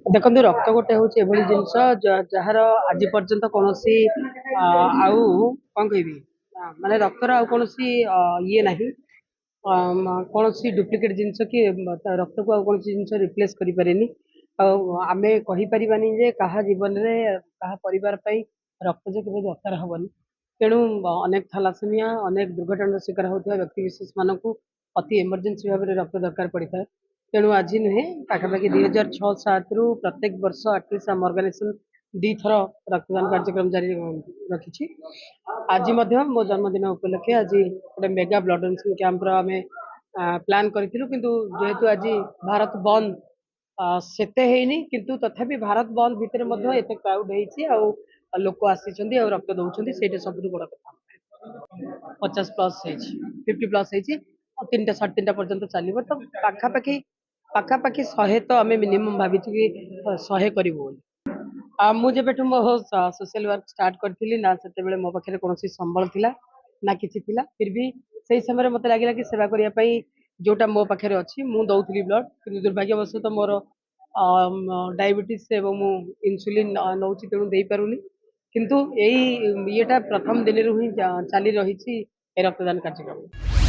देखो रक्त गोटे हूँ एभली जिनस जार आज पर्यंत कौन आउ कौन कह माने रक्तर आउ कौन ये ना कौन डुप्लिकेट जिनस कि रक्त को कौन जिनस रिप्लेस करें आम कहीपरानी जे क्या जीवन में क्या परिवार रक्त जे केवल दरकार हेनी तेणु अनेक थैलासेमिया अनेक दुर्घटनार शिकार होता व्यक्ति विशेष मानक अति इमरजेंसी भाव में रक्त दरकार पड़ता है। तेणु आज नुहे पाखापाखि 2006-07 रु प्रत्येक वर्ष आटलिस्ट आम अर्गानाइजेशन 2 थर रक्तदान कार्यक्रम जारी रखी। आज मो जन्मदिन उपलक्षे आज गोटे मेगा ब्लड डोनेशन कैंप आम प्लान करूँ किंतु जेहेतु आज भारत बंद सेते हैनी किंतु तथापि भारत बंद भितर एत क्राउड हो लोक आसी रक्त दौरान से सब बड़ कथा 50+ 50+ 3टा 3:30 पर्यंत चलो तो पाखापाखि 100 तो आम मिनिमम भावी कि 100 करूँ। मुझे मो सोशल वर्क स्टार्ट करी ना से मो पाखे कौन संबल थिला ना किसी थिला फिर भी से समय मत लगे कि सेवा करने जोटा मो पाखे अच्छी मु दौली ब्लड कि दुर्भाग्यवश तो मोर डायबिटीज एवं इनसुलिन नौ तेणु दे पारुनी किंतु यही येटा प्रथम दिन ही चली रही रक्तदान कार्यक्रम।